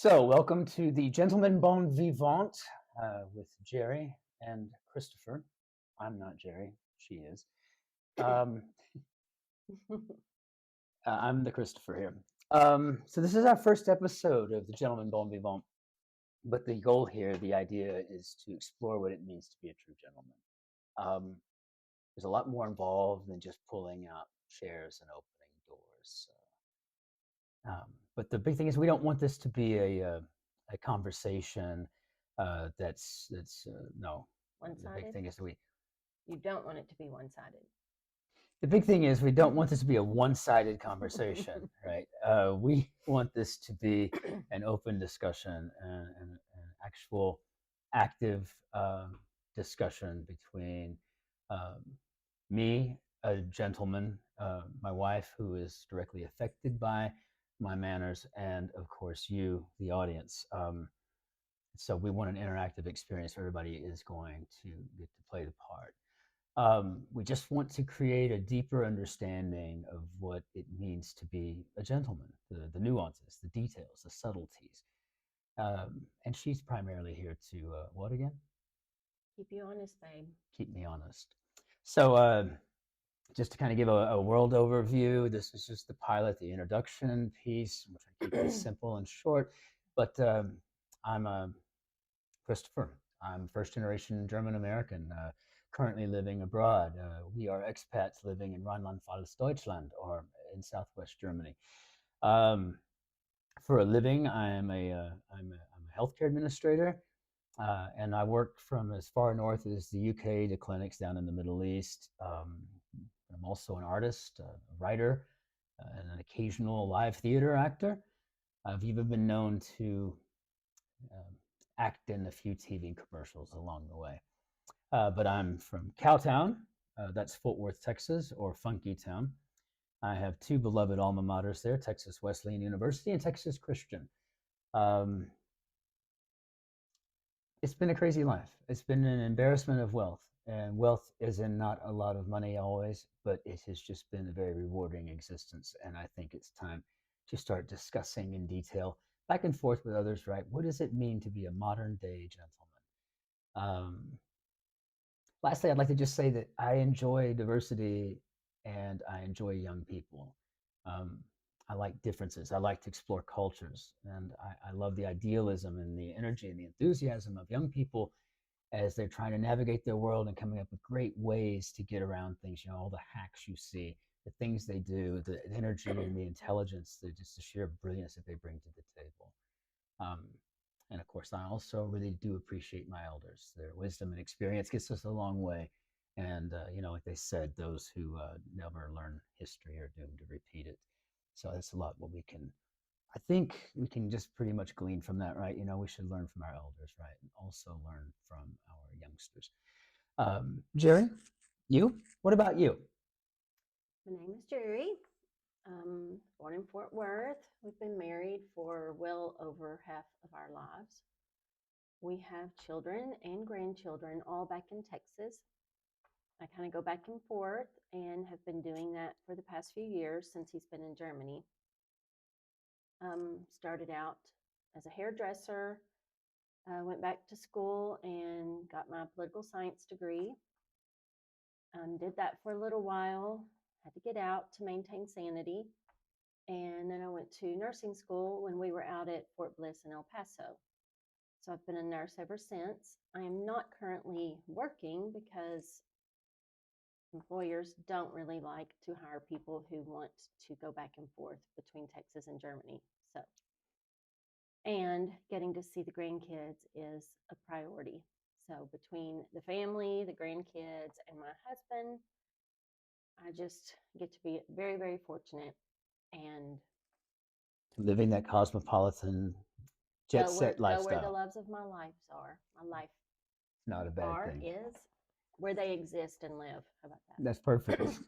So, welcome to the Gentleman Bon Vivant with Gerri and Christopher. I'm not Gerri, she is. Um, I'm the Christopher here. So, this is our first episode of the Gentleman Bon Vivant. But the goal here, the idea is to explore what it means to be a true gentleman. Um, there's a lot more involved than just pulling out chairs and opening doors. But the big thing is, we don't want this to be a conversation that's no. The big One-sided? thing is You don't want it to be one-sided. the big thing is we don't want this to be a one-sided conversation, right? We want this to be an open discussion and an actual active discussion between um, me, a gentleman, my wife, who is directly affected by my manners, and of course you, the audience. So we want an interactive experience where everybody is going to get to play the part. We just want to create a deeper understanding of what it means to be a gentleman, the nuances, the details, the subtleties. And she's primarily here to, what again? Keep you honest, babe. Keep me honest. So, just to kind of give a world overview, this is just the pilot, the introduction piece. I'm trying to keep this simple and short, but I'm Christopher. I'm first generation German American, currently living abroad. We are expats living in Rheinland-Pfalz, Deutschland, or in southwest Germany. For a living, I'm a healthcare administrator. And I work from as far north as the UK to clinics down in the Middle East. I'm also an artist, a writer, and an occasional live theater actor. I've even been known to act in a few TV commercials along the way. But I'm from Cowtown, that's Fort Worth, Texas, or Funky Town. I have two beloved alma maters there, Texas Wesleyan University and Texas Christian. It's been a crazy life. It's been an embarrassment of wealth. And wealth is in not a lot of money always, but it has just been a very rewarding existence. And I think it's time to start discussing in detail, back and forth with others, right? What does it mean to be a modern day gentleman? Lastly, I'd like to just say that I enjoy diversity and I enjoy young people. Um, I like differences. I like to explore cultures. And I love the idealism and the energy and the enthusiasm of young people as they're trying to navigate their world and coming up with great ways to get around things. You know, all the hacks you see, the things they do, the energy and the intelligence, just the sheer brilliance that they bring to the table. Um, and of course, I also really do appreciate my elders. Their wisdom and experience gets us a long way. And, like they said, those who never learn history are doomed to repeat it. So that's a lot what I think we can just pretty much glean from that, right? We should learn from our elders, right? And also learn from our youngsters. Gerri, you? What about you? My name is Gerri. Born in Fort Worth. We've been married for well over half of our lives. We have children and grandchildren all back in Texas. I kind of go back and forth and have been doing that for the past few years since he's been in Germany. Started out as a hairdresser, went back to school and got my political science degree. Did that for a little while, had to get out to maintain sanity. And then I went to nursing school when we were out at Fort Bliss in El Paso. So I've been a nurse ever since. I am not currently working because employers don't really like to hire people who want to go back and forth between Texas and Germany. And getting to see the grandkids is a priority. So between the family, the grandkids, and my husband, I just get to be very, very fortunate. And Living that cosmopolitan jet set go where the lifestyle. loves of my lives are. My life Not a bad thing. is where they exist and live. How about that? That's perfect.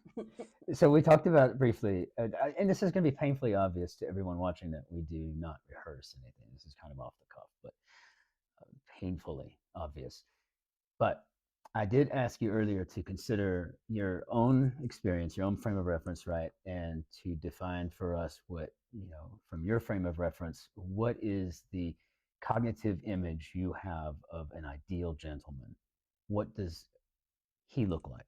So we talked about it briefly, and this is going to be painfully obvious to everyone watching that we do not rehearse anything. This is kind of off the cuff, but painfully obvious. But I did ask you earlier to consider your own experience, your own frame of reference, right? And to define for us what, from your frame of reference, what is the cognitive image you have of an ideal gentleman? What does he look like?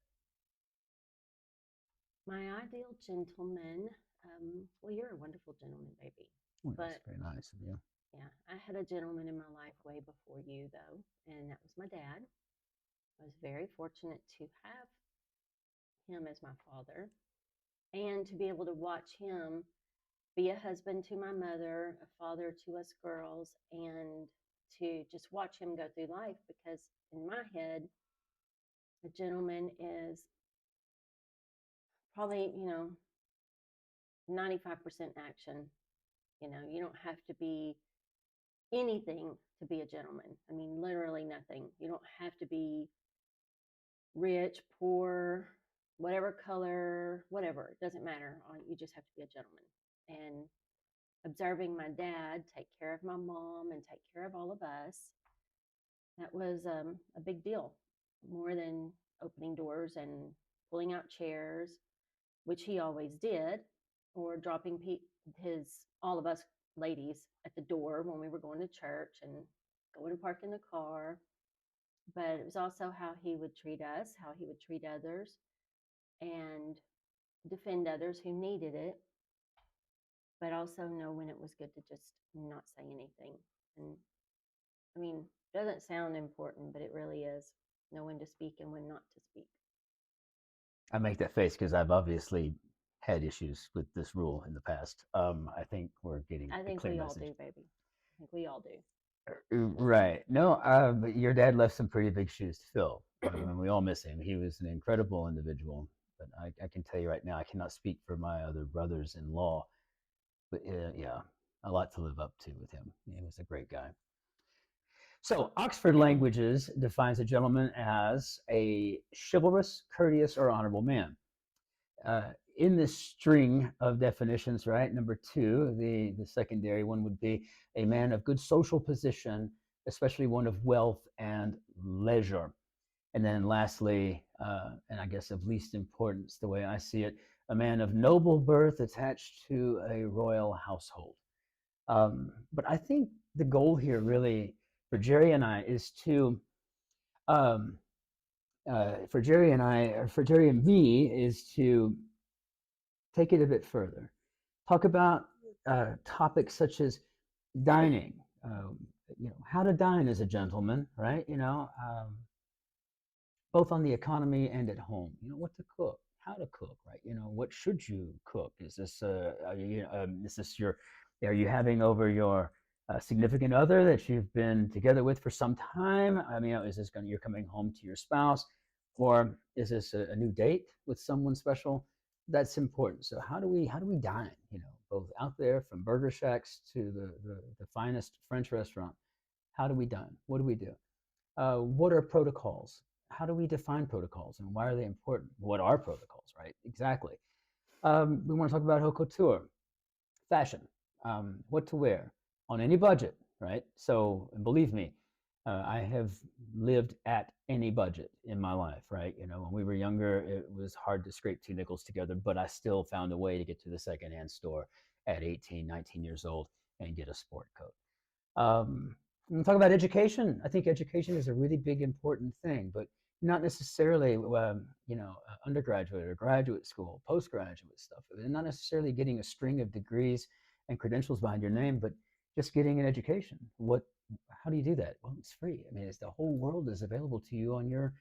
My ideal gentleman, well, you're a wonderful gentleman, baby. Oh, that's But very nice of you. yeah, I had a gentleman in my life way before you, though, and that was my dad. I was very fortunate to have him as my father and to be able to watch him be a husband to my mother, a father to us girls, and to just watch him go through life because in my head, a gentleman is probably, 95% action. You don't have to be anything to be a gentleman. I mean, literally nothing. You don't have to be rich, poor, whatever color, whatever. It doesn't matter. You just have to be a gentleman. And observing my dad take care of my mom and take care of all of us, that was a big deal. More than opening doors and pulling out chairs, which he always did, or dropping his all of us ladies at the door when we were going to church and going to park in the car. But it was also how he would treat us, how he would treat others, and defend others who needed it, but also know when it was good to just not say anything. And I mean, it doesn't sound important, but it really is. Know when to speak and when not to speak. I make that face because I've obviously had issues with this rule in the past. I think we're getting I a think clear we all message. do, baby. I think we all do. Right. No, but your dad left some pretty big shoes to fill, and we all miss him. He was an incredible individual. But I can tell you right now, I cannot speak for my other brothers in law, but yeah, a lot to live up to with him. He was a great guy. So, Oxford Languages defines a gentleman as a chivalrous, courteous, or honorable man. In this string of definitions, right, number two, the secondary one would be a man of good social position, especially one of wealth and leisure. And then lastly, and I guess of least importance, the way I see it, a man of noble birth attached to a royal household. But I think the goal here really for Gerri and I is to um, for Gerri and I, or for Gerri and me, is to take it a bit further. Talk about topics such as dining. How to dine as a gentleman, right? Both on the economy and at home. What to cook, how to cook, right? What should you cook? Is this is this your are you having over your significant other that you've been together with for some time? I mean, is this going you're coming home to your spouse, or is this a new date with someone special? That's important. So how do we dine? Both out there from burger shacks to the finest French restaurant. How do we dine? What do we do? What are protocols? How do we define protocols and why are they important? What are protocols, right? Exactly. We want to talk about haute couture, fashion, what to wear on any budget, right? So, and believe me, I have lived at any budget in my life, right? When we were younger, it was hard to scrape two nickels together, but I still found a way to get to the secondhand store at 18, 19 years old and get a sport coat. When we talk about education, I think education is a really big, important thing, but not necessarily, undergraduate or graduate school, postgraduate stuff. And not necessarily getting a string of degrees and credentials behind your name, but just getting an education. How do you do that? Well, it's free. I mean, it's the whole world is available to you on your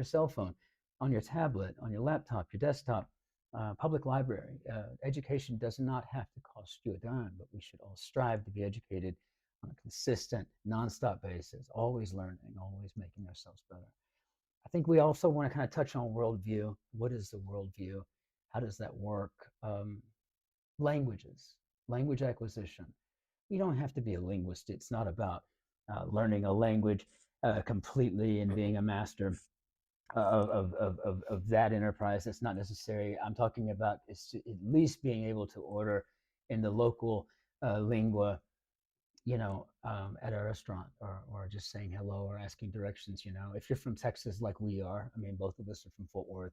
cell phone, on your tablet, on your laptop, your desktop. Public library. Education does not have to cost you a dime, but we should all strive to be educated on a consistent, nonstop basis, always learning, always making ourselves better. I think we also want to kind of touch on worldview. What is the worldview? How does that work? Languages, language acquisition. You don't have to be a linguist. It's not about learning a language completely and being a master of that enterprise. That's not necessary. I'm talking about is at least being able to order in the local lingua at a restaurant, or just saying hello or asking directions. If you're from Texas like we are, I mean, both of us are from Fort Worth,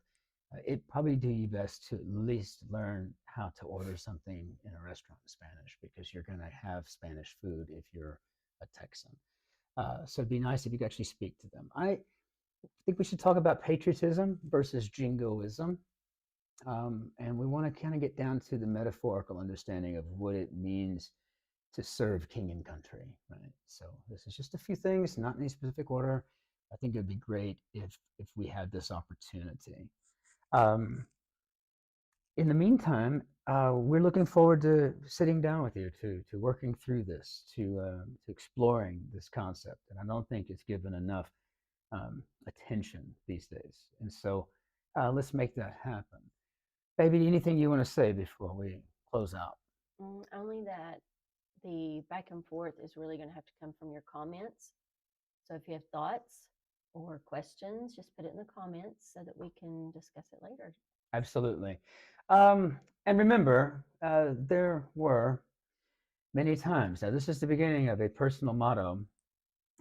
it probably do you best to at least learn how to order something in a restaurant in Spanish, because you're going to have Spanish food if you're a Texan. So it'd be nice if you could actually speak to them. I think we should talk about patriotism versus jingoism. And we want to kind of get down to the metaphorical understanding of what it means to serve king and country, right? So this is just a few things, not in any specific order. I think it'd be great if we had this opportunity. Um, in the meantime, we're looking forward to sitting down with you, to working through this, to exploring this concept. And I don't think it's given enough attention these days. And so let's make that happen. Baby, anything you want to say before we close out? Only that the back and forth is really going to have to come from your comments. So if you have thoughts or questions, just put it in the comments so that we can discuss it later. Absolutely. And remember, there were many times. Now, this is the beginning of a personal motto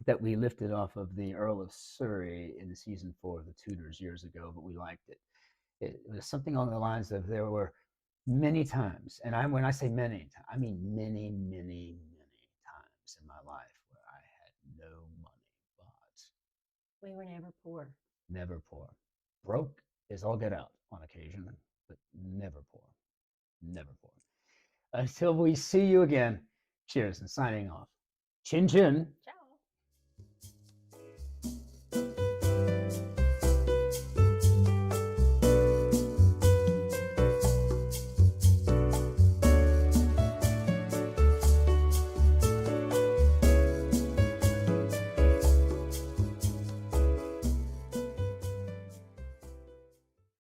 that we lifted off of the Earl of Surrey in season 4 of the Tudors years ago, but we liked it. It was something along the lines of, there were many times, and when I say many, I mean many, many, many times in my life where I had no money, but We were never poor. never poor. Broke is all get out on occasion, but never poor. Never poor. Until we see you again, cheers and signing off. Chin chin.